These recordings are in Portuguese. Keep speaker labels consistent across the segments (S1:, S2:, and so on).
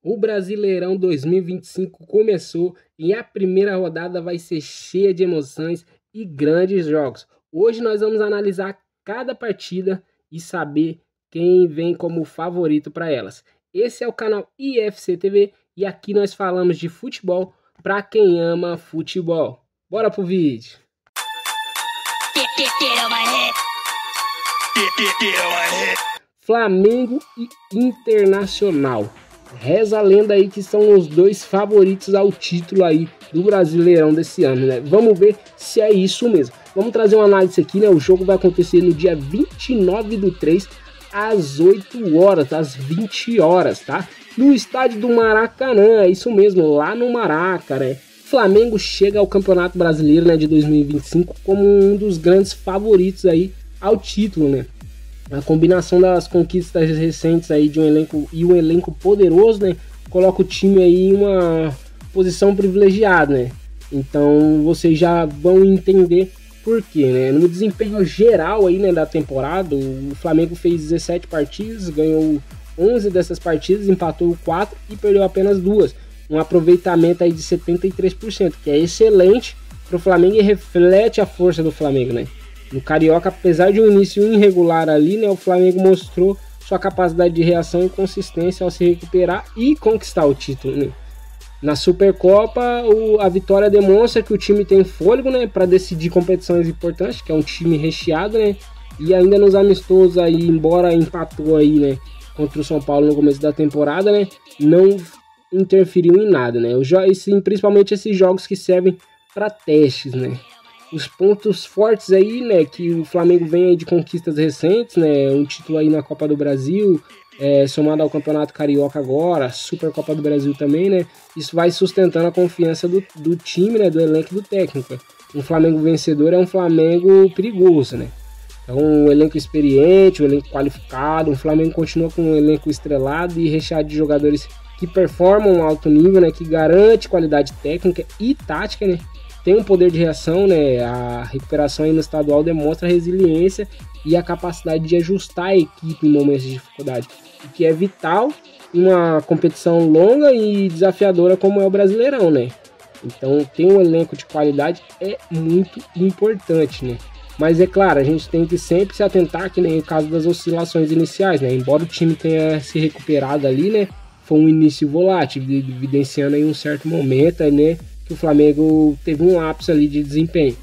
S1: O Brasileirão 2025 começou e a primeira rodada vai ser cheia de emoções e grandes jogos. Hoje nós vamos analisar cada partida e saber quem vem como favorito para elas. Esse é o canal IFC TV e aqui nós falamos de futebol para quem ama futebol. Bora pro vídeo! Flamengo e Internacional. Reza a lenda aí que são os dois favoritos ao título aí do Brasileirão desse ano, né? Vamos ver se é isso mesmo. Vamos trazer uma análise aqui, né? O jogo vai acontecer no dia 29/3, às 8 horas, às 20 horas, tá? No estádio do Maracanã, é isso mesmo, lá no Maraca, né? Flamengo chega ao Campeonato Brasileiro, né, de 2025 como um dos grandes favoritos aí ao título, né? A combinação das conquistas recentes aí de um elenco poderoso, né, coloca o time aí em uma posição privilegiada, né? Então vocês já vão entender por quê, né? No desempenho geral aí, né, da temporada, o Flamengo fez 17 partidas, ganhou 11 dessas partidas, empatou 4 e perdeu apenas 2. Um aproveitamento aí de 73%, que é excelente para o Flamengo e reflete a força do Flamengo, né? No Carioca, apesar de um início irregular ali, né, o Flamengo mostrou sua capacidade de reação e consistência ao se recuperar e conquistar o título, né? Na Supercopa, a vitória demonstra que o time tem fôlego, né, para decidir competições importantes, que é um time recheado, né? E ainda nos amistosos aí, embora empatou aí, né, contra o São Paulo no começo da temporada, né, não interferiu em nada, né? Principalmente esses jogos que servem para testes, né? Os pontos fortes aí, né, que o Flamengo vem aí de conquistas recentes, né, um título aí na Copa do Brasil, somado ao Campeonato Carioca agora, Supercopa do Brasil também, né, isso vai sustentando a confiança do time, né, do elenco e do técnico. Um Flamengo vencedor é um Flamengo perigoso, né, então um elenco experiente, um elenco qualificado, um Flamengo continua com um elenco estrelado e recheado de jogadores que performam alto nível, né, que garante qualidade técnica e tática, né, tem um poder de reação, né? A recuperação aí no estadual demonstra a resiliência e a capacidade de ajustar a equipe em momentos de dificuldade, o que é vital em uma competição longa e desafiadora como é o Brasileirão, né? Então ter um elenco de qualidade é muito importante, né? Mas é claro, a gente tem que sempre se atentar, que nem o caso das oscilações iniciais, né? Embora o time tenha se recuperado ali, né? Foi um início volátil, evidenciando aí um certo momento, né? Que o Flamengo teve um ápice ali de desempenho,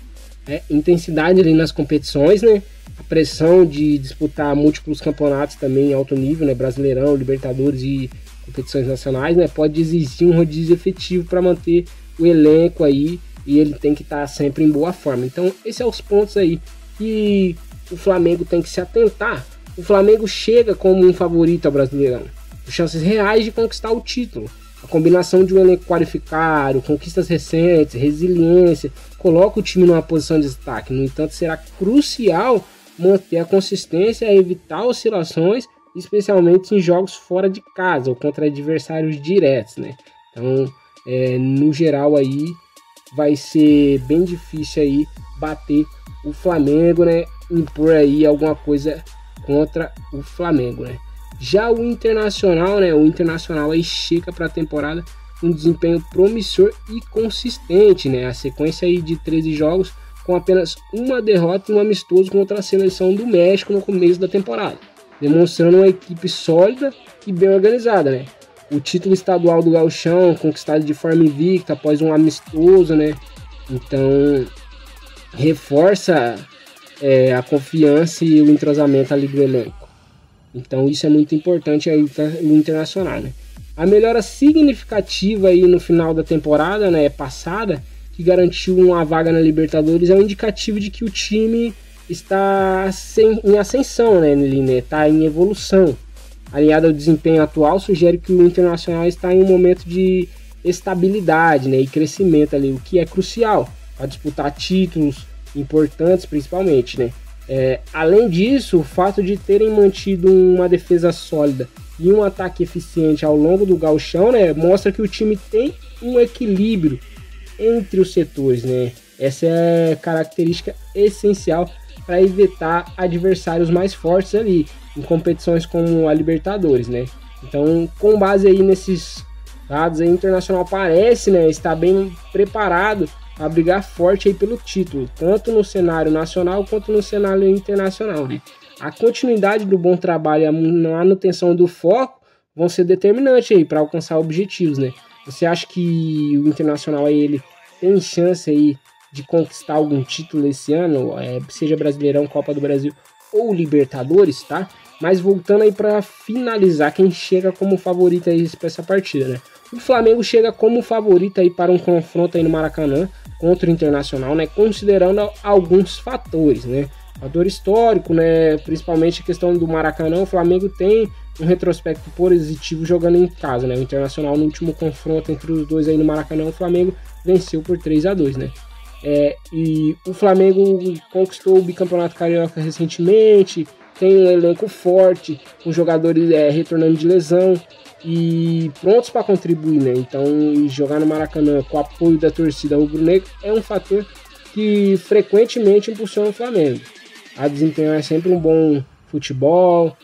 S1: né? Intensidade ali nas competições, né? A pressão de disputar múltiplos campeonatos também em alto nível, né? Brasileirão, Libertadores e competições nacionais, né? Pode exigir um rodízio efetivo para manter o elenco aí e ele tem que estar sempre em boa forma. Então, esses são os pontos aí que o Flamengo tem que se atentar. O Flamengo chega como um favorito ao Brasileirão, com chances reais de conquistar o título. A combinação de um elenco qualificado, conquistas recentes, resiliência, coloca o time numa posição de destaque. No entanto, será crucial manter a consistência e evitar oscilações, especialmente em jogos fora de casa ou contra adversários diretos, né? Então, no geral aí, vai ser bem difícil aí bater o Flamengo, né? Impor aí alguma coisa contra o Flamengo, né? Já o Internacional, né? O Internacional aí chega para a temporada com um desempenho promissor e consistente, né? A sequência aí de 13 jogos com apenas uma derrota e um amistoso contra a seleção do México no começo da temporada, demonstrando uma equipe sólida e bem organizada, né? O título estadual do Gauchão conquistado de forma invicta após um amistoso, né? Então reforça a confiança e o entrosamento ali do elenco. Então isso é muito importante aí no Internacional, né? A melhora significativa aí no final da temporada, né, passada, que garantiu uma vaga na Libertadores, é um indicativo de que o time está em ascensão, né? Está em evolução. Aliado ao desempenho atual, sugere que o Internacional está em um momento de estabilidade, né, e crescimento ali, o que é crucial para disputar títulos importantes principalmente, né? Além disso, o fato de terem mantido uma defesa sólida e um ataque eficiente ao longo do gauchão, né, mostra que o time tem um equilíbrio entre os setores, né? Essa é característica essencial para evitar adversários mais fortes ali em competições como a Libertadores, né? Então, com base aí nesses dados aí, o Internacional parece, né, estar bem preparado a brigar forte aí pelo título, tanto no cenário nacional quanto no cenário internacional, né? A continuidade do bom trabalho e a manutenção do foco vão ser determinantes aí para alcançar objetivos, né? Você acha que o Internacional aí, ele tem chance aí de conquistar algum título esse ano, seja Brasileirão, Copa do Brasil ou Libertadores, tá? Mas voltando aí para finalizar, quem chega como favorito aí para essa partida, né? O Flamengo chega como favorito aí para um confronto aí no Maracanã contra o Internacional, né? Considerando alguns fatores, né? Fator histórico, né? Principalmente a questão do Maracanã, o Flamengo tem um retrospecto positivo jogando em casa, né? O Internacional no último confronto entre os dois aí no Maracanã, o Flamengo venceu por 3-2, né? E o Flamengo conquistou o bicampeonato carioca recentemente, tem um elenco forte, com jogadores retornando de lesão e prontos para contribuir, né? Então, jogar no Maracanã com o apoio da torcida rubro-negra é um fator que frequentemente impulsiona o Flamengo a desempenhar sempre um bom futebol.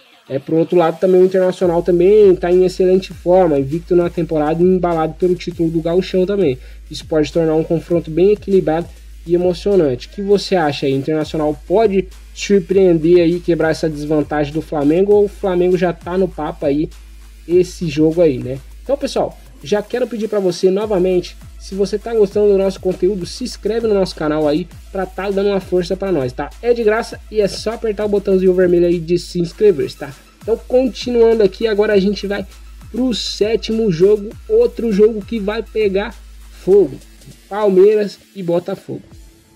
S1: Por outro lado, também o Internacional também está em excelente forma, invicto na temporada e embalado pelo título do Gauchão também. Isso pode tornar um confronto bem equilibrado e emocionante. O que você acha aí? O Internacional pode surpreender aí, quebrar essa desvantagem do Flamengo, ou o Flamengo já está no papo aí esse jogo aí, né? Então, pessoal, já quero pedir para você novamente, se você tá gostando do nosso conteúdo, se inscreve no nosso canal aí para tá dando uma força para nós, tá? É de graça e é só apertar o botãozinho vermelho aí de se inscrever, tá? Então, continuando aqui, agora a gente vai pro sétimo jogo, outro jogo que vai pegar fogo. Palmeiras e Botafogo.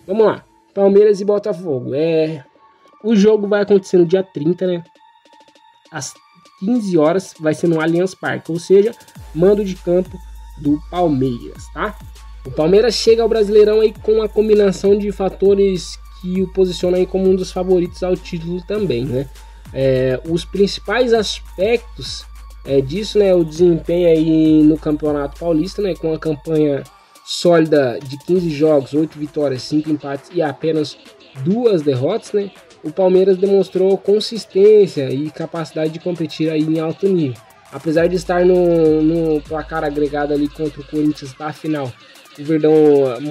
S1: Vamos lá, Palmeiras e Botafogo. O jogo vai acontecer no dia 30, né? Às 15 horas, vai ser no Allianz Parque, ou seja, mando de campo do Palmeiras, tá? O Palmeiras chega ao Brasileirão aí com uma combinação de fatores que o posicionam aí como um dos favoritos ao título também, né? Os principais aspectos disso, né? O desempenho aí no Campeonato Paulista, né? Com a campanha sólida de 15 jogos, 8 vitórias, 5 empates e apenas 2 derrotas, né? O Palmeiras demonstrou consistência e capacidade de competir aí em alto nível. Apesar de estar no placar agregado ali contra o Corinthians da final, o Verdão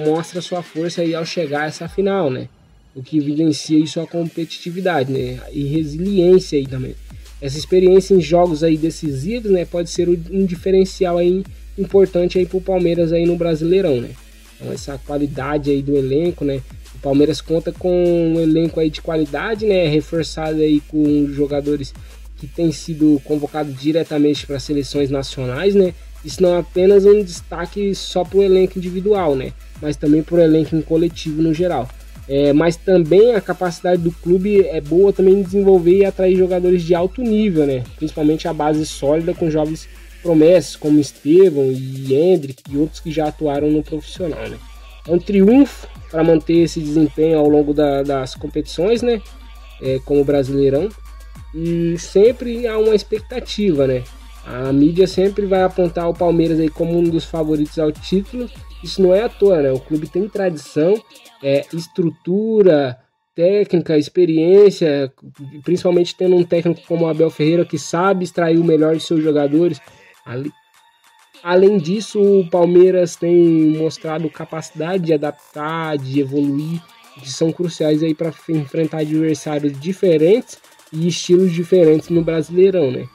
S1: mostra sua força aí ao chegar a essa final, né? O que evidencia aí sua competitividade, né? E resiliência aí também. Essa experiência em jogos aí decisivos, né? Pode ser um diferencial aí importante aí pro Palmeiras aí no Brasileirão, né? Então essa qualidade aí do elenco, né? O Palmeiras conta com um elenco aí de qualidade, né? Reforçado aí com jogadores que têm sido convocados diretamente para seleções nacionais, né? Isso não é apenas um destaque só para o elenco individual, né? Mas também para o elenco em coletivo no geral. Mas também a capacidade do clube é boa também em desenvolver e atrair jogadores de alto nível, né? Principalmente a base sólida com jovens promessas como Estevão e Hendrick e outros que já atuaram no profissional, né? É um triunfo para manter esse desempenho ao longo das competições, né? Como o Brasileirão. E sempre há uma expectativa, né? A mídia sempre vai apontar o Palmeiras aí como um dos favoritos ao título. Isso não é à toa, né? O clube tem tradição, estrutura, técnica, experiência, principalmente tendo um técnico como o Abel Ferreira que sabe extrair o melhor de seus jogadores. Além disso, o Palmeiras tem mostrado capacidade de adaptar, de evoluir, que são cruciais aí para enfrentar adversários diferentes e estilos diferentes no Brasileirão, né?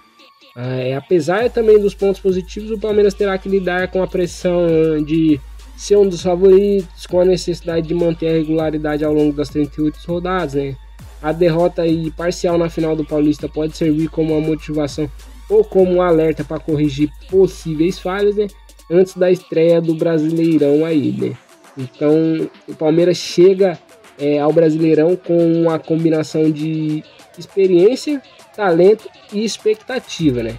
S1: Apesar também dos pontos positivos, o Palmeiras terá que lidar com a pressão de ser um dos favoritos, com a necessidade de manter a regularidade ao longo das 38 rodadas, né? A derrota aí parcial na final do Paulista pode servir como uma motivação ou como um alerta para corrigir possíveis falhas, né? Antes da estreia do Brasileirão aí, né? Então, o Palmeiras chega ao Brasileirão com uma combinação de experiência, talento e expectativa, né?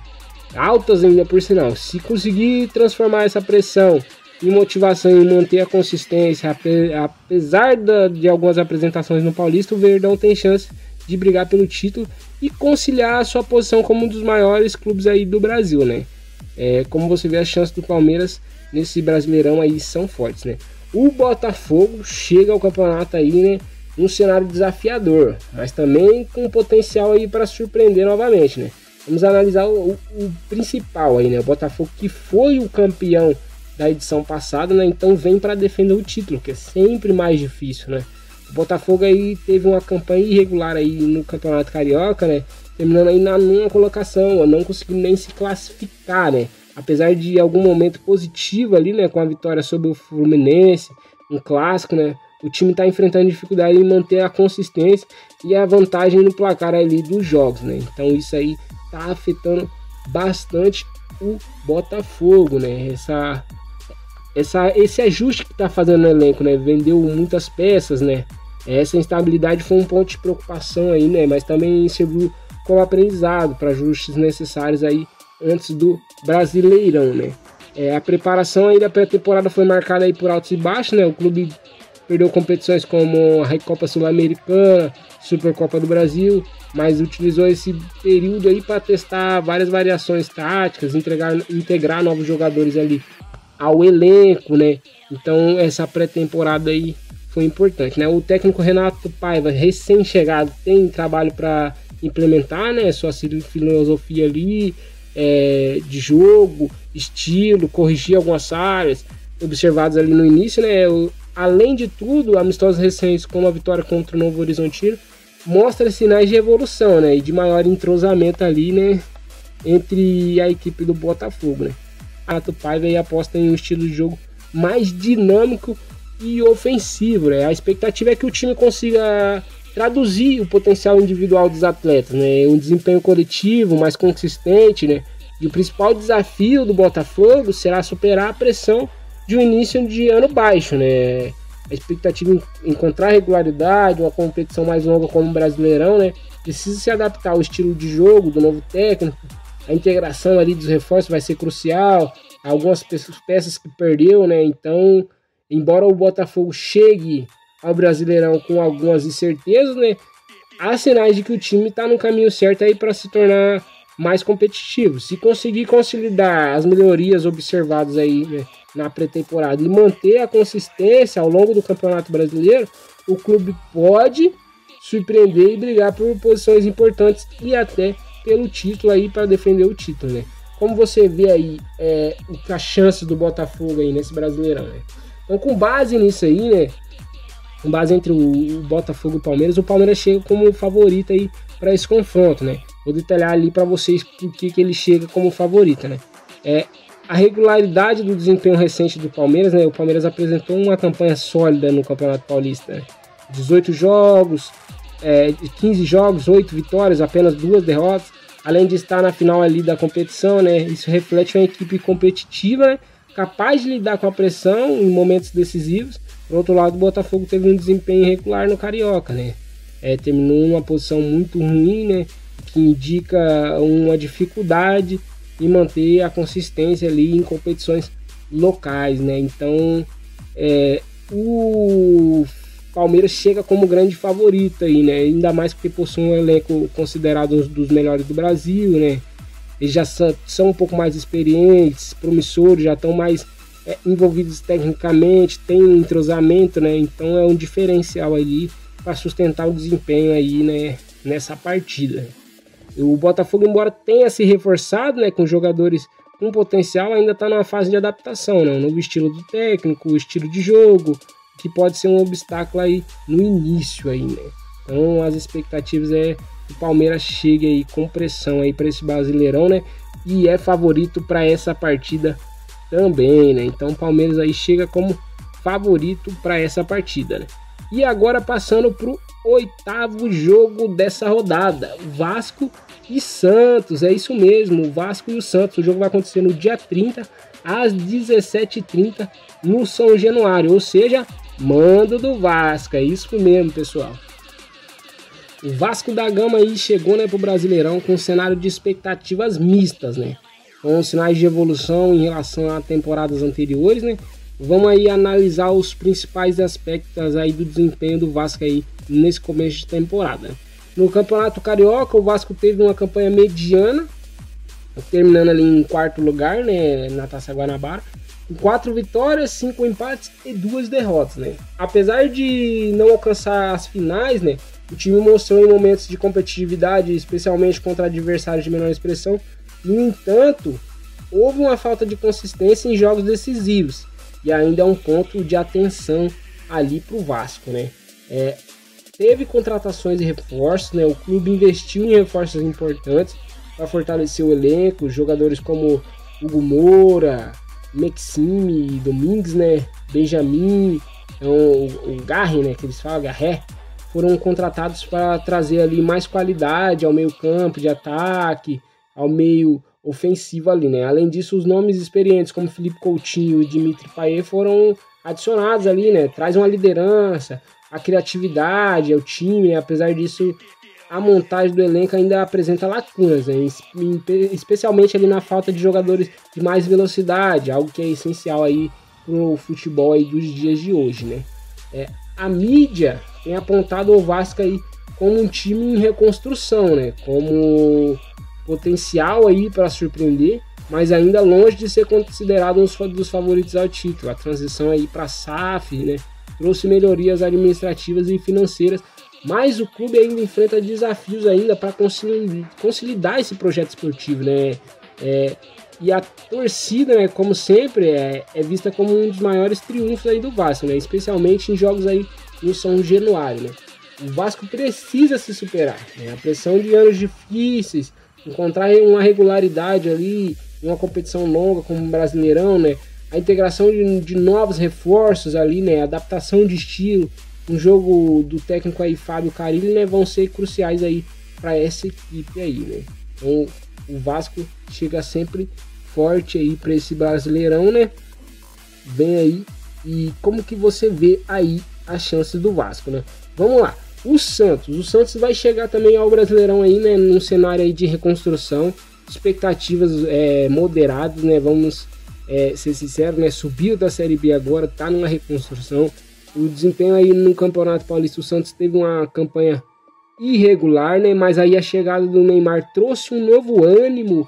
S1: Altas ainda por sinal. Se conseguir transformar essa pressão em motivação e manter a consistência, apesar de algumas apresentações no Paulista, o Verdão tem chance de brigar pelo título e conciliar a sua posição como um dos maiores clubes aí do Brasil, né? Como você vê, as chances do Palmeiras nesse Brasileirão aí são fortes, né? O Botafogo chega ao campeonato aí, né? Um cenário desafiador, mas também com potencial aí para surpreender novamente, né? vamos analisar o principal aí, né? O Botafogo, que foi o campeão da edição passada, né? Então vem para defender o título, que é sempre mais difícil, né? O Botafogo aí teve uma campanha irregular aí no Campeonato Carioca, né? Terminando aí na nona colocação, não conseguindo nem se classificar, né? Apesar de algum momento positivo ali, né? Com a vitória sobre o Fluminense, um clássico, né? O time está enfrentando dificuldade em manter a consistência e a vantagem no placar ali dos jogos, né? Então isso aí tá afetando bastante o Botafogo, né? Esse ajuste que tá fazendo no elenco, né? Vendeu muitas peças, né? Essa instabilidade foi um ponto de preocupação aí, né? Mas também serviu como aprendizado para ajustes necessários aí antes do Brasileirão, né? A preparação aí da pré-temporada foi marcada aí por altos e baixos, né? O clube perdeu competições como a Recopa Sul-Americana, Supercopa do Brasil, mas utilizou esse período aí para testar várias variações táticas, integrar novos jogadores ali ao elenco, né? Então essa pré-temporada aí foi importante, né? O técnico Renato Paiva, recém-chegado, tem trabalho para implementar, né? Sua filosofia ali de jogo, estilo, corrigir algumas áreas observadas ali no início, né? Além de tudo, amistosos recentes como a vitória contra o Novo Horizontino mostra sinais de evolução, né? E de maior entrosamento ali, né? Entre a equipe do Botafogo, né? Renato Paiva aí aposta em um estilo de jogo mais dinâmico e ofensivo, né? A expectativa é que o time consiga traduzir o potencial individual dos atletas, né? Um desempenho coletivo mais consistente, né? E o principal desafio do Botafogo será superar a pressão de um início de ano baixo, né? A expectativa em encontrar regularidade, uma competição mais longa como o Brasileirão, né? Precisa se adaptar ao estilo de jogo do novo técnico. A integração ali dos reforços vai ser crucial. Algumas peças que perdeu, né? Então, embora o Botafogo chegue ao Brasileirão com algumas incertezas, né? Há sinais de que o time está no caminho certo aí para se tornar mais competitivo. Se conseguir consolidar as melhorias observadas aí, né, na pré-temporada e manter a consistência ao longo do Campeonato Brasileiro, o clube pode surpreender e brigar por posições importantes e até pelo título aí, para defender o título, né? Como você vê aí a chance do Botafogo aí nesse Brasileirão, né? Então, com base nisso aí, né? Com base entre o Botafogo e o Palmeiras chega como favorito aí para esse confronto, né? Vou detalhar ali para vocês por que ele chega como favorito, né? A regularidade do desempenho recente do Palmeiras, né? O Palmeiras apresentou uma campanha sólida no Campeonato Paulista, né? 18 jogos, 15 jogos, 8 vitórias, apenas 2 derrotas, além de estar na final ali da competição, né? Isso reflete uma equipe competitiva, né? Capaz de lidar com a pressão em momentos decisivos. Por outro lado, o Botafogo teve um desempenho irregular no Carioca, né? Terminou numa posição muito ruim, né? Que indica uma dificuldade em manter a consistência ali em competições locais, né? Então, o Palmeiras chega como grande favorito aí, né? Ainda mais porque possui um elenco considerado um dos melhores do Brasil, né? Eles já são um pouco mais experientes, promissores, já estão mais envolvidos tecnicamente, tem um entrosamento, né? Então é um diferencial ali para sustentar o desempenho aí, né, nessa partida. O Botafogo, embora tenha se reforçado, né, com jogadores com potencial, ainda está numa fase de adaptação, né? Um novo estilo do técnico, o estilo de jogo, que pode ser um obstáculo aí no início aí, né? Então as expectativas que o Palmeiras chegue aí com pressão aí para esse Brasileirão, né? E é favorito para essa partida também, né? Então o Palmeiras aí chega como favorito para essa partida, né? E agora passando pro 8º jogo dessa rodada, Vasco e Santos, é isso mesmo, o Vasco e o Santos. O jogo vai acontecer no dia 30 às 17h30 no São Januário, ou seja, mando do Vasco, é isso mesmo, pessoal. O Vasco da Gama aí chegou, né, pro Brasileirão com um cenário de expectativas mistas, né? Com sinais de evolução em relação a temporadas anteriores, né? Vamos aí analisar os principais aspectos aí do desempenho do Vasco aí nesse começo de temporada. No Campeonato Carioca, o Vasco teve uma campanha mediana, terminando ali em 4º lugar, né, na Taça Guanabara, com 4 vitórias, 5 empates e 2 derrotas, né? Apesar de não alcançar as finais, né, o time mostrou em momentos de competitividade, especialmente contra adversários de menor expressão. No entanto, houve uma falta de consistência em jogos decisivos, e ainda é um ponto de atenção ali para o Vasco, né? Teve contratações e reforços, né? O clube investiu em reforços importantes para fortalecer o elenco, jogadores como Hugo Moura, Maxime, Domingues, né? Benjamin, o Garre, né? Que eles falam, Garré, foram contratados para trazer ali mais qualidade ao meio campo de ataque, ao meio ofensivo ali, né? Além disso, os nomes experientes como Felipe Coutinho e Dimitri Payet foram adicionados ali, né? Traz uma liderança, a criatividade ao time, né? Apesar disso, a montagem do elenco ainda apresenta lacunas, né? Especialmente ali na falta de jogadores de mais velocidade, algo que é essencial aí pro futebol aí dos dias de hoje, né? A mídia tem apontado o Vasco aí como um time em reconstrução, né? Como potencial aí para surpreender, mas ainda longe de ser considerado um dos favoritos ao título. A transição aí para a SAF, né, trouxe melhorias administrativas e financeiras, mas o clube ainda enfrenta desafios ainda para consolidar esse projeto esportivo, né? E a torcida, né, como sempre, é vista como um dos maiores triunfos aí do Vasco, né? Especialmente em jogos aí no São Januário, né? O Vasco precisa se superar, né? A pressão de anos difíceis, encontrar uma regularidade ali em uma competição longa como o Brasileirão, né? A integração de novos reforços ali, né? A adaptação de estilo, um jogo do técnico aí Fábio Carille, né? Vão ser cruciais aí para essa equipe aí, né? Então o Vasco chega sempre forte aí para esse Brasileirão, né? Vem aí, e como que você vê aí as chances do Vasco, né? Vamos lá. O Santos vai chegar também ao Brasileirão aí, né, num cenário aí de reconstrução, expectativas moderadas, né, vamos ser sinceros, né, subiu da Série B agora, tá numa reconstrução. O desempenho aí no Campeonato Paulista, o Santos teve uma campanha irregular, né, mas aí a chegada do Neymar trouxe um novo ânimo.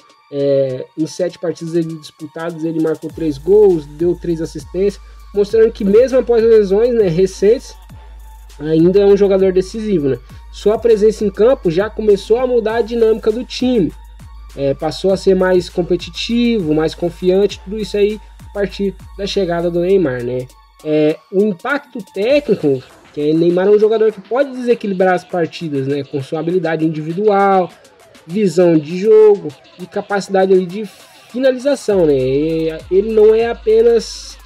S1: Em 7 partidas ele disputadas, ele marcou 3 gols, deu 3 assistências, mostrando que mesmo após lesões, né, recentes, ainda é um jogador decisivo, né? Sua presença em campo já começou a mudar a dinâmica do time, passou a ser mais competitivo, mais confiante, tudo isso aí a partir da chegada do Neymar, né? O impacto técnico, que Neymar é um jogador que pode desequilibrar as partidas, né? Com sua habilidade individual, visão de jogo e capacidade ali de finalização, né? Ele não apenas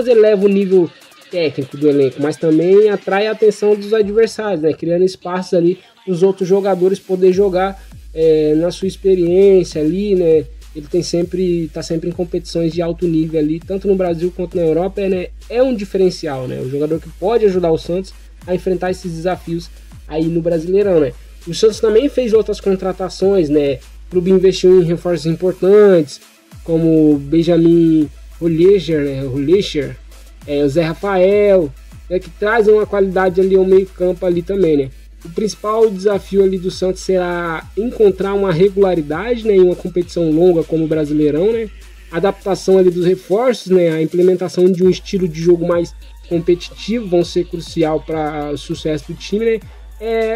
S1: eleva o nível técnico do elenco, mas também atrai a atenção dos adversários, né? Criando espaços ali para os outros jogadores poder jogar na sua experiência ali, né? Ele tá sempre em competições de alto nível ali, tanto no Brasil quanto na Europa, né? É um diferencial, né? O jogador que pode ajudar o Santos a enfrentar esses desafios aí no Brasileirão, né? O Santos também fez outras contratações, né? O clube investiu em reforços importantes, como Benjamin Rollicher, né? O Zé Rafael, né, que trazem uma qualidade ali ao meio campo ali também, né? O principal desafio ali do Santos será encontrar uma regularidade, né, em uma competição longa como o Brasileirão, né? A adaptação ali dos reforços, né, a implementação de um estilo de jogo mais competitivo vão ser crucial para o sucesso do time, né?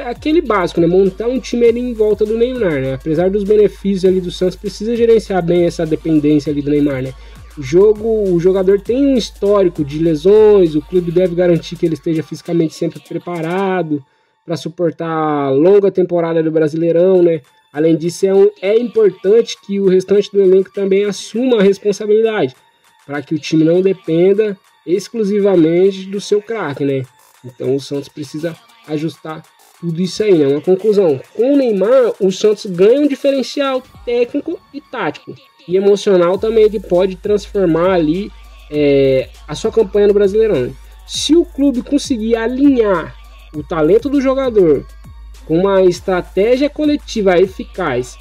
S1: Aquele básico, né? Montar um time ali em volta do Neymar, né? Apesar dos benefícios ali do Santos, precisa gerenciar bem essa dependência ali do Neymar, né? O jogador tem um histórico de lesões, o clube deve garantir que ele esteja fisicamente sempre preparado para suportar a longa temporada do Brasileirão, né? Além disso, é importante que o restante do elenco também assuma a responsabilidade, para que o time não dependa exclusivamente do seu craque, né? Então o Santos precisa ajustar tudo isso aí, né? Uma conclusão: com o Neymar, o Santos ganha um diferencial técnico e tático, e emocional também, que pode transformar ali a sua campanha no Brasileirão. Se o clube conseguir alinhar o talento do jogador com uma estratégia coletiva eficaz,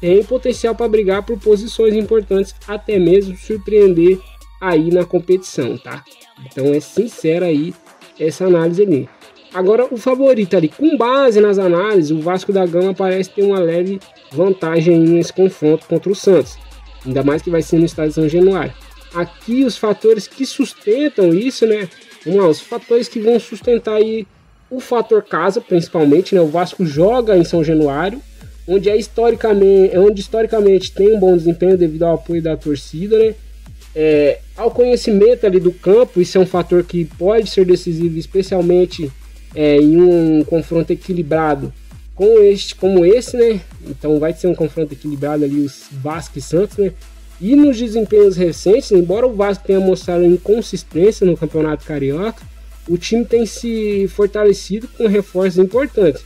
S1: tem potencial para brigar por posições importantes, até mesmo surpreender aí na competição, tá? Então é sincera aí essa análise ali. Agora, o favorito ali, com base nas análises, o Vasco da Gama parece ter uma leve vantagem aí nesse confronto contra o Santos, ainda mais que vai ser no estádio São Januário. Aqui os fatores que sustentam isso, né? Vamos lá, os fatores que vão sustentar aí o fator casa, principalmente, né? O Vasco joga em São Januário, onde historicamente tem um bom desempenho devido ao apoio da torcida, né? Ao conhecimento ali do campo, isso é um fator que pode ser decisivo, especialmente em um confronto equilibrado como esse, né? Então vai ser um confronto equilibrado ali, os Vasco e Santos, né? E nos desempenhos recentes, embora o Vasco tenha mostrado inconsistência no Campeonato Carioca, o time tem se fortalecido com reforços importantes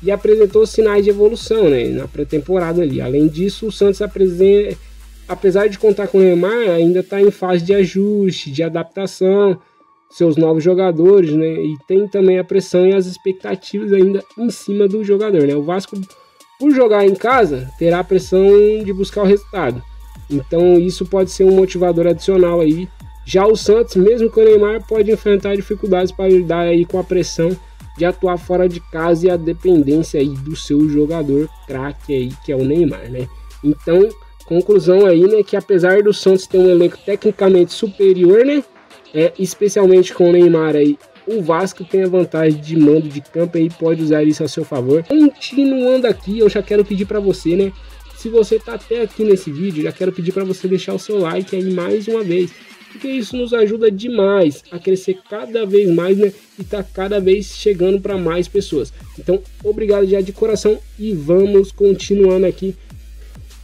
S1: e apresentou sinais de evolução, né, na pré-temporada ali. Além disso, o Santos apesar de contar com o Neymar, ainda está em fase de ajuste, de adaptação, seus novos jogadores, né, e tem também a pressão e as expectativas ainda em cima do jogador, né. O Vasco, por jogar em casa, terá a pressão de buscar o resultado. Então isso pode ser um motivador adicional aí. Já o Santos, mesmo com o Neymar, pode enfrentar dificuldades para lidar aí com a pressão de atuar fora de casa e a dependência aí do seu jogador craque aí, que é o Neymar, né? Então, conclusão aí, né, que apesar do Santos ter um elenco tecnicamente superior, né, especialmente com o Neymar aí, o Vasco tem a vantagem de mando de campo e pode usar isso a seu favor. Continuando aqui, eu já quero pedir para você, né, se você tá até aqui nesse vídeo, já quero pedir para você deixar o seu like aí mais uma vez, porque isso nos ajuda demais a crescer cada vez mais, né, e tá cada vez chegando para mais pessoas. Então, obrigado já de coração e vamos continuando aqui.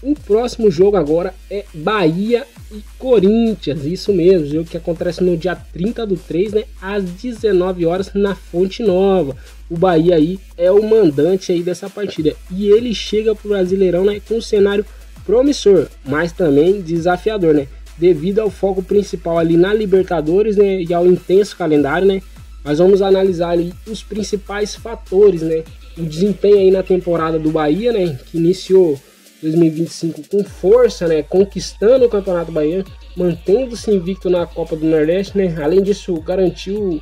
S1: O próximo jogo agora é Bahia e Corinthians, isso mesmo, jogo que acontece no dia 30/3, né, às 19 horas na Fonte Nova. O Bahia aí é o mandante aí dessa partida e ele chega pro Brasileirão, né, com um cenário promissor, mas também desafiador, né, devido ao foco principal ali na Libertadores, né, e ao intenso calendário, né. Nós vamos analisar ali os principais fatores, né, o desempenho aí na temporada do Bahia, né, que iniciou 2025 com força, né, conquistando o Campeonato Baiano, mantendo-se invicto na Copa do Nordeste, né. Além disso, garantiu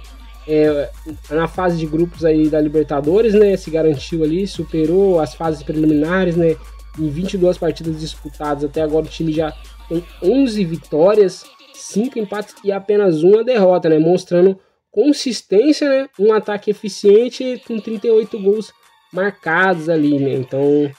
S1: na fase de grupos aí da Libertadores, né, se garantiu ali, superou as fases preliminares, né, em 22 partidas disputadas até agora o time já tem 11 vitórias, 5 empates e apenas uma derrota, né, mostrando consistência, né, um ataque eficiente com 38 gols marcados ali, né. Então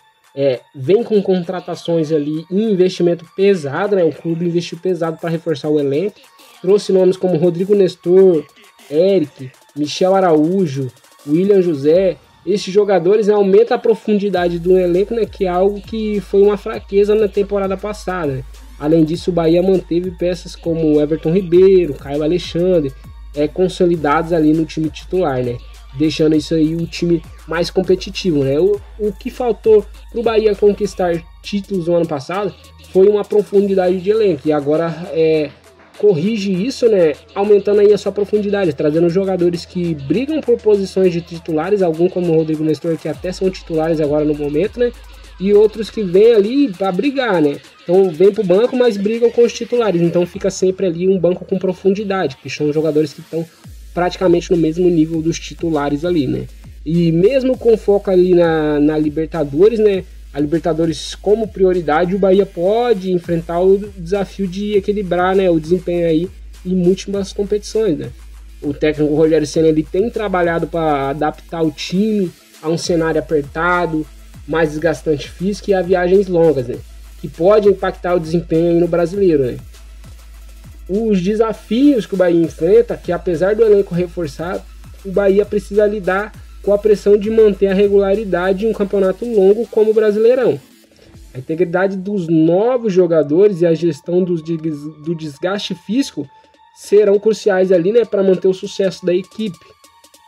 S1: vem com contratações ali e investimento pesado, né, o clube investiu pesado para reforçar o elenco, trouxe nomes como Rodrigo Nestor, Eric, Michel Araújo, William José. Esses jogadores aumentam a profundidade do elenco, né, que é algo que foi uma fraqueza na temporada passada, né. Além disso, o Bahia manteve peças como Everton Ribeiro, Caio Alexandre, consolidados ali no time titular, né, deixando isso aí o time mais competitivo, né. O que faltou para o Bahia conquistar títulos no ano passado foi uma profundidade de elenco, e agora corrige isso, né, aumentando aí a sua profundidade, trazendo jogadores que brigam por posições de titulares, alguns como o Rodrigo Nestor, que até são titulares agora no momento, né, e outros que vêm ali para brigar, né, então vem pro banco, mas brigam com os titulares, então fica sempre ali um banco com profundidade, que são jogadores que estão praticamente no mesmo nível dos titulares ali, né, e mesmo com foco ali na Libertadores, né, a Libertadores como prioridade, o Bahia pode enfrentar o desafio de equilibrar, né, o desempenho aí em múltiplas competições, né. O técnico Rogério Ceni, ele tem trabalhado para adaptar o time a um cenário apertado, mais desgastante físico e a viagens longas, né, que pode impactar o desempenho aí no brasileiro, né. Os desafios que o Bahia enfrenta, que apesar do elenco reforçado, o Bahia precisa lidar com a pressão de manter a regularidade em um campeonato longo como o Brasileirão. A integridade dos novos jogadores e a gestão do desgaste físico serão cruciais ali, né, para manter o sucesso da equipe.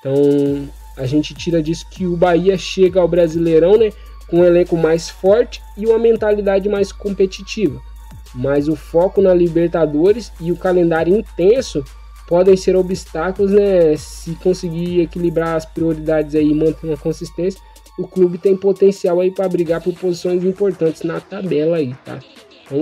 S1: Então, a gente tira disso que o Bahia chega ao Brasileirão, né, com um elenco mais forte e uma mentalidade mais competitiva. Mas o foco na Libertadores e o calendário intenso podem ser obstáculos, né? Se conseguir equilibrar as prioridades aí e manter uma consistência, o clube tem potencial aí para brigar por posições importantes na tabela aí, tá? Então,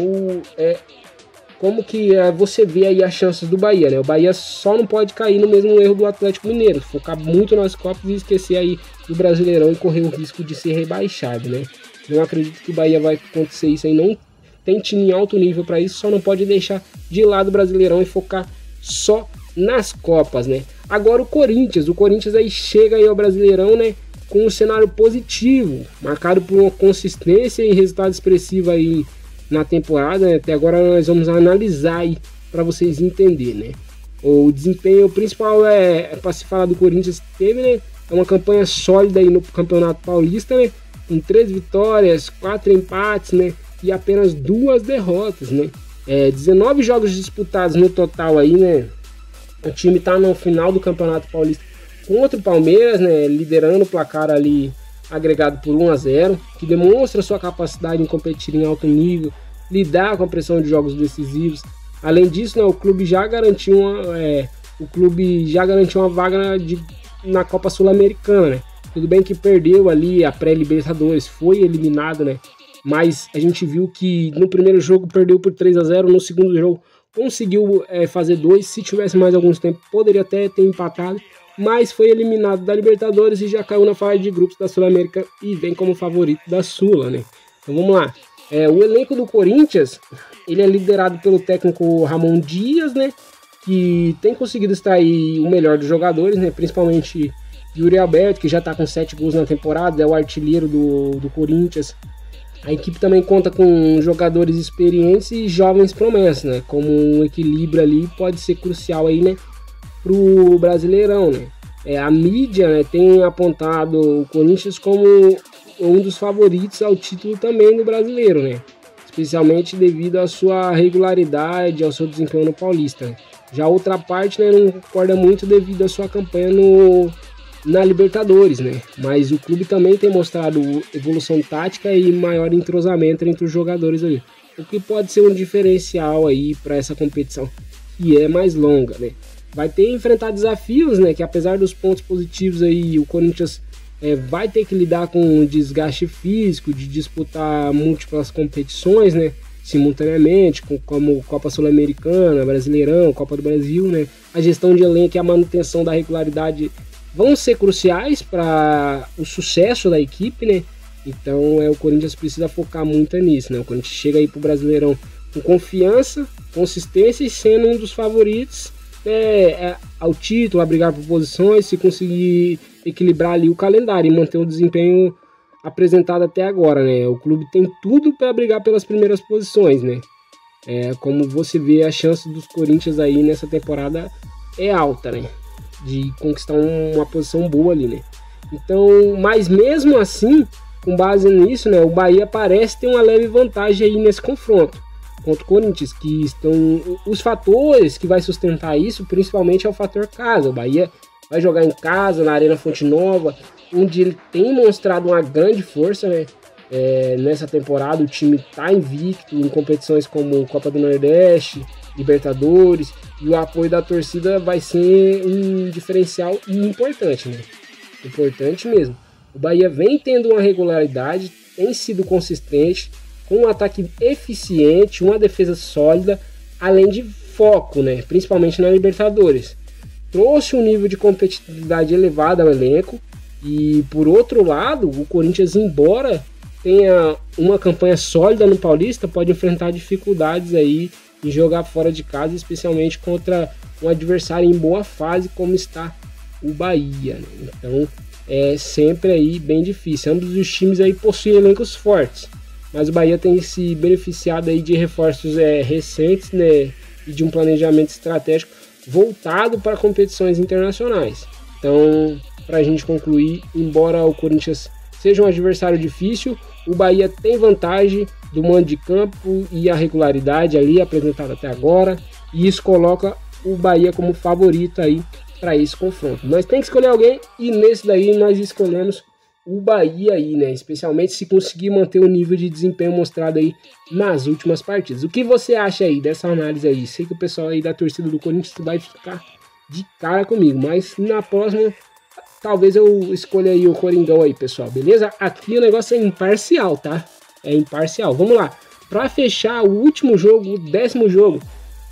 S1: como que você vê aí as chances do Bahia, né? O Bahia só não pode cair no mesmo erro do Atlético Mineiro, focar muito nas Copas e esquecer aí do Brasileirão e correr o risco de ser rebaixado, né? Não acredito que o Bahia vai acontecer isso aí, não tem time em alto nível para isso, só não pode deixar de lado o Brasileirão e focar só nas Copas, né? Agora o Corinthians aí chega aí ao Brasileirão, né? Com um cenário positivo, marcado por uma consistência e resultado expressivo aí na temporada, né? Até agora nós vamos analisar aí para vocês entenderem, né? O desempenho principal para se falar do Corinthians teve, né? É uma campanha sólida aí no Campeonato Paulista, né? Com 3 vitórias, 4 empates, né? E apenas 2 derrotas, né? 19 jogos disputados no total aí, né? O time tá no final do Campeonato Paulista contra o Palmeiras, né? Liderando o placar ali agregado por 1-0, que demonstra sua capacidade em competir em alto nível, lidar com a pressão de jogos decisivos. Além disso, né, o clube já garantiu uma vaga na Copa Sul-Americana, né? Tudo bem que perdeu ali a pré-Libertadores, foi eliminado, né? Mas a gente viu que no primeiro jogo perdeu por 3-0, no segundo jogo conseguiu fazer 2, se tivesse mais alguns tempos poderia até ter empatado, mas foi eliminado da Libertadores e já caiu na fase de grupos da Sul-América e vem como favorito da Sula, né? Então vamos lá. O elenco do Corinthians, ele é liderado pelo técnico Ramon Dias, né? Que tem conseguido extrair o melhor dos jogadores, né? Principalmente Yuri Alberto, que já está com 7 gols na temporada, é o artilheiro do Corinthians. A equipe também conta com jogadores experientes e jovens promessas, né? Como um equilíbrio ali pode ser crucial aí, né? Pro Brasileirão, né? A mídia, né, tem apontado o Corinthians como um dos favoritos ao título também do Brasileiro, né? Especialmente devido à sua regularidade, ao seu desempenho no Paulista, né? Já a outra parte, né, não concorda muito devido à sua campanha na Libertadores, né? Mas o clube também tem mostrado evolução tática e maior entrosamento entre os jogadores ali, o que pode ser um diferencial aí para essa competição que é mais longa, né? Vai ter que enfrentar desafios, né? Que apesar dos pontos positivos aí, o Corinthians vai ter que lidar com um desgaste físico de disputar múltiplas competições, né? Simultaneamente, como Copa Sul-Americana, Brasileirão, Copa do Brasil, né? A gestão de elenco e a manutenção da regularidade vão ser cruciais para o sucesso da equipe, né? Então o Corinthians precisa focar muito nisso, né? O Corinthians chega aí pro Brasileirão com confiança, consistência e sendo um dos favoritos ao título, a brigar por posições, se conseguir equilibrar ali o calendário e manter o desempenho apresentado até agora, né? O clube tem tudo para brigar pelas primeiras posições, né? Como você vê, a chance dos Corinthians aí nessa temporada é alta, né? De conquistar uma posição boa ali, né? Então, mas mesmo assim, com base nisso, né? O Bahia parece ter uma leve vantagem aí nesse confronto contra o Corinthians, que estão os fatores que vai sustentar isso, principalmente é o fator casa. O Bahia vai jogar em casa, na Arena Fonte Nova, onde ele tem mostrado uma grande força, né? Nessa temporada o time está invicto em competições como Copa do Nordeste, Libertadores, e o apoio da torcida vai ser um diferencial importante, né? Importante mesmo. O Bahia vem tendo uma regularidade, tem sido consistente, com um ataque eficiente, uma defesa sólida, além de foco, né? Principalmente na Libertadores. Trouxe um nível de competitividade elevado ao elenco. E por outro lado, o Corinthians, embora tenha uma campanha sólida no Paulista, pode enfrentar dificuldades aí em jogar fora de casa, especialmente contra um adversário em boa fase como está o Bahia, né? Então é sempre aí bem difícil. Ambos os times aí possuem elencos fortes, mas o Bahia tem se beneficiado aí de reforços recentes, né, e de um planejamento estratégico voltado para competições internacionais. Então, para a gente concluir, embora o Corinthians seja um adversário difícil, o Bahia tem vantagem do mando de campo e a regularidade ali apresentada até agora, e isso coloca o Bahia como favorito aí para esse confronto. Nós temos que escolher alguém e nesse daí nós escolhemos o Bahia aí, né? Especialmente se conseguir manter o nível de desempenho mostrado aí nas últimas partidas. O que você acha aí dessa análise aí? Sei que o pessoal aí da torcida do Corinthians vai ficar de cara comigo, mas na próxima talvez eu escolha aí o Coringão aí, pessoal, beleza? Aqui o negócio é imparcial, tá? É imparcial. Vamos lá. Para fechar o último jogo, o 10º jogo,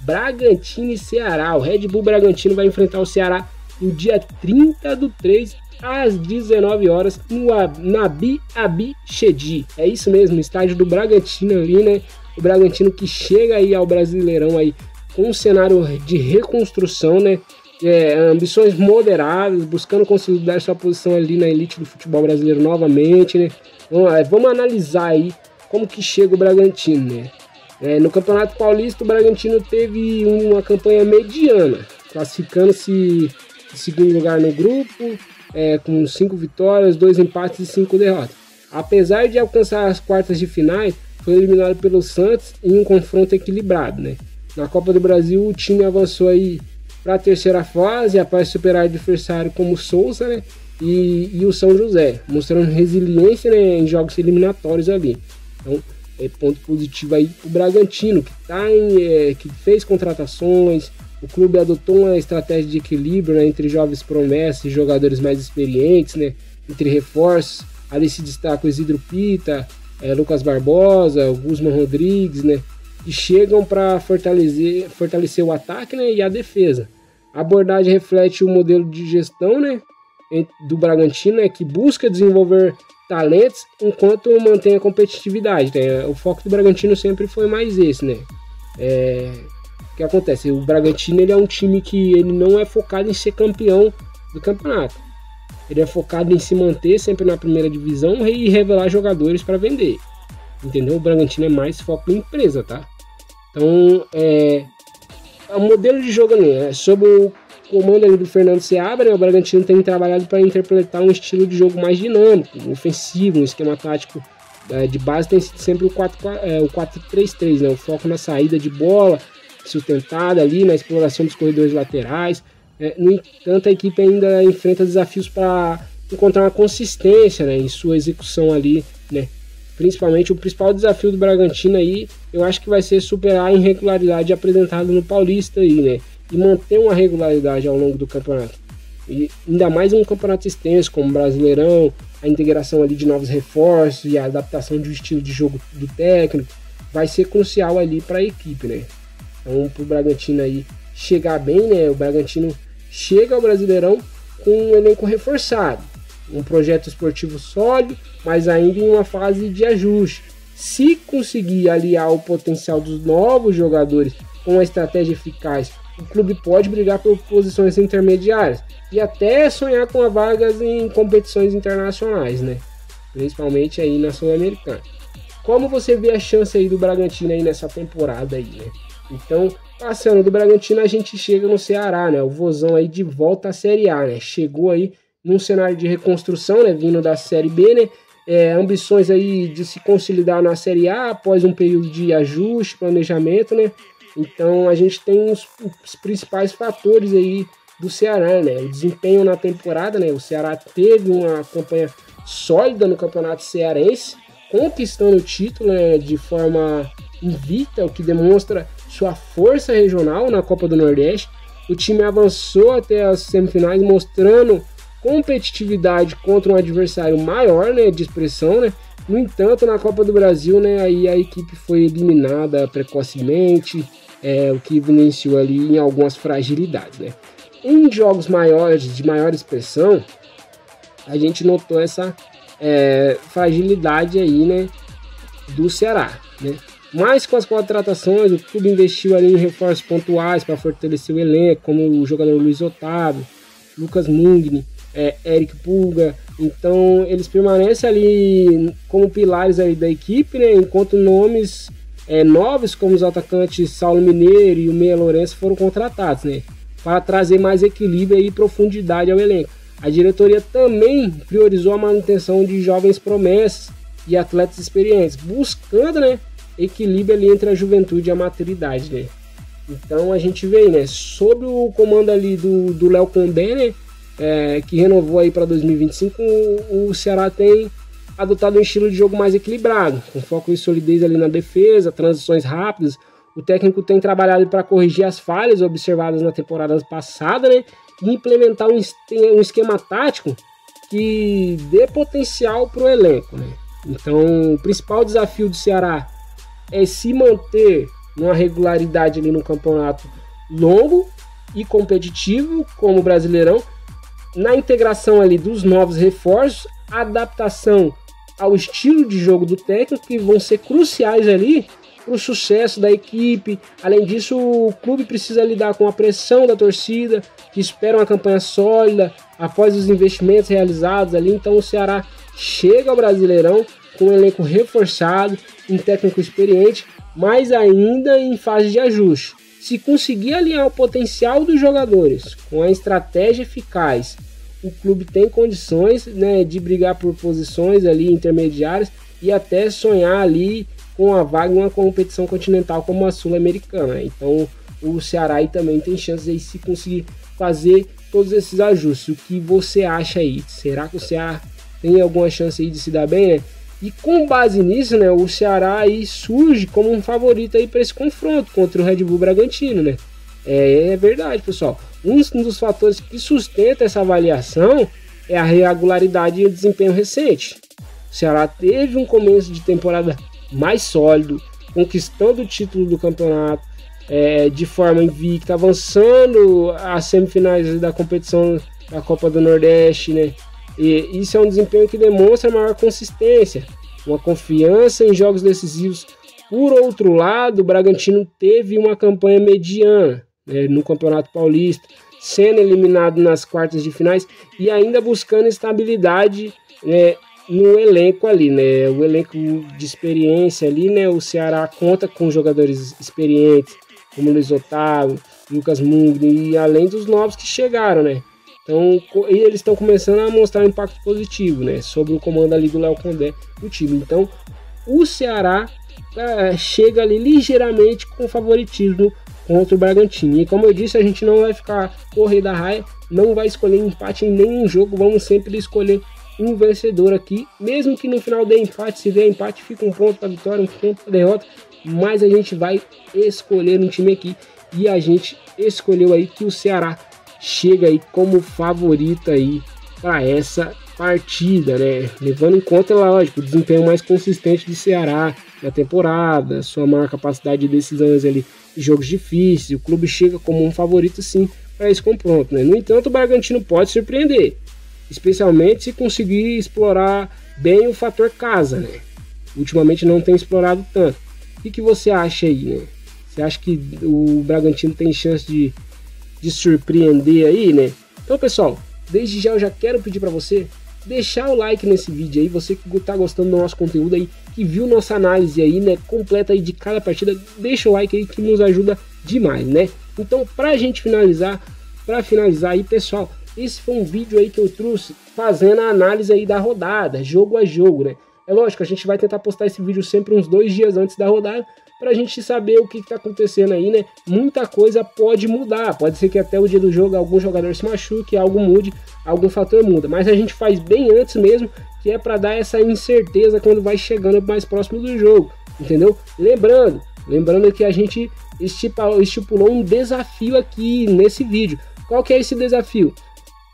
S1: Bragantino e Ceará. O Red Bull Bragantino vai enfrentar o Ceará no dia 30/3 às 19 horas no Nabi Abichedi. É isso mesmo, estádio do Bragantino ali, né? O Bragantino que chega aí ao Brasileirão aí com um cenário de reconstrução, né? Ambições moderadas, buscando consolidar sua posição ali na elite do futebol brasileiro novamente, né? Vamos analisar aí como que chega o Bragantino, né? No Campeonato Paulista, o Bragantino teve uma campanha mediana, classificando-se em segundo lugar no grupo, com 5 vitórias, 2 empates e 5 derrotas. Apesar de alcançar as quartas de finais, foi eliminado pelo Santos em um confronto equilibrado, né? Na Copa do Brasil, o time avançou aí para a terceira fase, após superar adversário como o Souza, né? E o São José, mostrando resiliência, né, em jogos eliminatórios ali. Então, ponto positivo aí o Bragantino, que fez contratações. O clube adotou uma estratégia de equilíbrio, né, entre jovens promessas e jogadores mais experientes, né, entre reforços. Ali se destaca o Isidro Pita, Lucas Barbosa, o Guzman Rodrigues, né, que chegam para fortalecer o ataque, né, e a defesa. A abordagem reflete o modelo de gestão, né, do Bragantino, né, que busca desenvolver talentos enquanto mantém a competitividade, né? O foco do Bragantino sempre foi mais esse, né? O que acontece? O Bragantino, ele é um time que ele não é focado em ser campeão do campeonato. Ele é focado em se manter sempre na primeira divisão e revelar jogadores para vender. Entendeu? O Bragantino é mais foco em empresa, tá? Então, o modelo de jogo, né? Sob o comando ali do Fernando Seabra, né, o Bragantino tem trabalhado para interpretar um estilo de jogo mais dinâmico, ofensivo, um esquema tático de base tem sido sempre o 4-3-3, né? O foco na saída de bola, sustentada ali, na exploração dos corredores laterais. No entanto, a equipe ainda enfrenta desafios para encontrar uma consistência, né, em sua execução ali, né? Principalmente o principal desafio do Bragantino aí, eu acho que vai ser superar a irregularidade apresentada no Paulista aí, né? E manter uma regularidade ao longo do campeonato. E ainda mais em um campeonato extenso como o Brasileirão, a integração ali de novos reforços e a adaptação do estilo de jogo do técnico vai ser crucial ali para a equipe, né? Então, para o Bragantino aí chegar bem, né? O Bragantino chega ao Brasileirão com um elenco reforçado, um projeto esportivo sólido, mas ainda em uma fase de ajuste. Se conseguir aliar o potencial dos novos jogadores com uma estratégia eficaz, o clube pode brigar por posições intermediárias e até sonhar com vagas em competições internacionais, né? Principalmente aí na Sul-Americana. Como você vê a chance aí do Bragantino aí nessa temporada aí, né? Então, passando do Bragantino, a gente chega no Ceará, né? O Vozão aí de volta à Série A, né? Chegou aí num cenário de reconstrução, né? Vindo da Série B, né? Ambições aí de se consolidar na Série A após um período de ajuste, planejamento, né? Então a gente tem os principais fatores aí do Ceará, né? O desempenho na temporada, né? O Ceará teve uma campanha sólida no Campeonato Cearense, conquistando o título, né, de forma invicta, o que demonstra sua força regional na Copa do Nordeste. O time avançou até as semifinais, mostrando competitividade contra um adversário maior, né, de expressão, né? No entanto, na Copa do Brasil, né, aí a equipe foi eliminada precocemente, o que evidenciou ali em algumas fragilidades, né? Em jogos maiores, de maior expressão, a gente notou essa fragilidade aí, né, do Ceará, né? Mas com as contratações, o clube investiu ali em reforços pontuais para fortalecer o elenco, como o jogador Luiz Otávio, Lucas Mugni, Eric Pulga. Então eles permanecem ali como pilares aí da equipe, né? Enquanto nomes novos como os atacantes Saulo Mineiro e o Meia Lourenço foram contratados, né? Para trazer mais equilíbrio e profundidade ao elenco. A diretoria também priorizou a manutenção de jovens promessas e atletas experientes, buscando, né, equilíbrio ali entre a juventude e a maturidade, né? Então a gente vê, né, sob o comando ali do Léo Condé, né, que renovou aí para 2025, o Ceará tem adotado um estilo de jogo mais equilibrado, com foco em solidez ali na defesa, transições rápidas. O técnico tem trabalhado para corrigir as falhas observadas na temporada passada, né, e implementar um esquema tático que dê potencial para o elenco, né? Então, o principal desafio do Ceará é se manter numa regularidade ali no campeonato longo e competitivo, como o Brasileirão, na integração ali dos novos reforços, adaptação ao estilo de jogo do técnico, que vão ser cruciais ali, para o sucesso da equipe. Além disso, o clube precisa lidar com a pressão da torcida, que espera uma campanha sólida após os investimentos realizados ali. Então o Ceará chega ao Brasileirão com um elenco reforçado, um técnico experiente, mas ainda em fase de ajuste. Se conseguir alinhar o potencial dos jogadores com a estratégia eficaz, o clube tem condições, né, de brigar por posições ali intermediárias e até sonhar ali com a vaga em uma competição continental como a Sul-Americana. Então o Ceará aí também tem chances aí se conseguir fazer todos esses ajustes. O que você acha aí? Será que o Ceará tem alguma chance aí de se dar bem, né? E com base nisso, né, o Ceará aí surge como um favorito aí para esse confronto contra o Red Bull Bragantino, né? É verdade, pessoal. Um dos fatores que sustenta essa avaliação é a regularidade e o desempenho recente. O Ceará teve um começo de temporada mais sólido, conquistando o título do campeonato de forma invicta, avançando às semifinais da competição da Copa do Nordeste, né? E isso é um desempenho que demonstra maior consistência, uma confiança em jogos decisivos. Por outro lado, o Bragantino teve uma campanha mediana, né, no Campeonato Paulista, sendo eliminado nas quartas de finais e ainda buscando estabilidade, né, no elenco ali, né? O elenco de experiência ali, né? O Ceará conta com jogadores experientes, como Luiz Otávio, Lucas Mugni, e além dos novos que chegaram, né? Então, eles estão começando a mostrar um impacto positivo, né, sobre o comando ali do Léo Condé, do time. Então, o Ceará chega ali ligeiramente com favoritismo contra o Bragantino. E como eu disse, a gente não vai ficar correr da raia, não vai escolher empate em nenhum jogo, vamos sempre escolher um vencedor aqui, mesmo que no final dê empate. Se der empate, fica um ponto para vitória, um ponto para derrota, mas a gente vai escolher um time aqui, e a gente escolheu aí que o Ceará chega aí como favorito aí para essa partida, né? Levando em conta, lógico, o desempenho mais consistente do Ceará na temporada, sua maior capacidade de decisões ali em jogos difíceis, o clube chega como um favorito sim para esse confronto, né? No entanto, o Bragantino pode surpreender, especialmente se conseguir explorar bem o fator casa, né? Ultimamente não tem explorado tanto. O que você acha aí, né? Você acha que o Bragantino tem chance de surpreender aí, né? Então, pessoal, desde já eu já quero pedir para você deixar o like nesse vídeo aí, você que tá gostando do nosso conteúdo aí, que viu nossa análise aí, né, completa aí de cada partida, deixa o like aí que nos ajuda demais, né? Então, pra gente finalizar aí, pessoal, esse foi um vídeo aí que eu trouxe fazendo a análise aí da rodada, jogo a jogo, né? É lógico, a gente vai tentar postar esse vídeo sempre uns 2 dias antes da rodada, pra gente saber o que tá acontecendo aí, né? Muita coisa pode mudar, pode ser que até o dia do jogo algum jogador se machuque, algo mude, algum fator muda, mas a gente faz bem antes mesmo, que é para dar essa incerteza quando vai chegando mais próximo do jogo, entendeu? Lembrando que a gente estipulou um desafio aqui nesse vídeo. Qual que é esse desafio?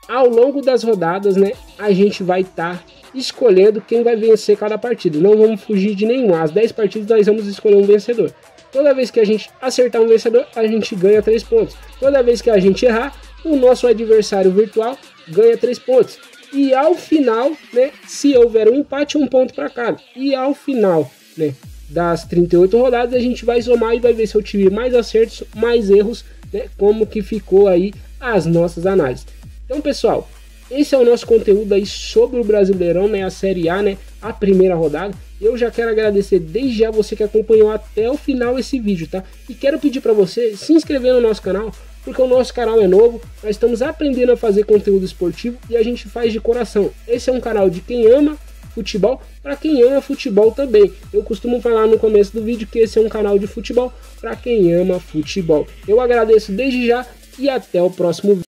S1: Ao longo das rodadas, né, a gente vai estar escolhendo quem vai vencer cada partida. Não vamos fugir de nenhuma. As 10 partidas nós vamos escolher um vencedor. Toda vez que a gente acertar um vencedor, a gente ganha 3 pontos. Toda vez que a gente errar, o nosso adversário virtual ganha 3 pontos. E ao final, né, se houver um empate, 1 ponto para cada. E ao final, né, das 38 rodadas, a gente vai somar e vai ver se eu tive mais acertos, mais erros, né, como que ficou aí as nossas análises. Então, pessoal, esse é o nosso conteúdo aí sobre o Brasileirão, né, a Série A, né, a primeira rodada. Eu já quero agradecer desde já você que acompanhou até o final esse vídeo, tá? E quero pedir para você se inscrever no nosso canal, porque o nosso canal é novo, nós estamos aprendendo a fazer conteúdo esportivo e a gente faz de coração. Esse é um canal de quem ama futebol, para quem ama futebol também. Eu costumo falar no começo do vídeo que esse é um canal de futebol para quem ama futebol. Eu agradeço desde já e até o próximo vídeo.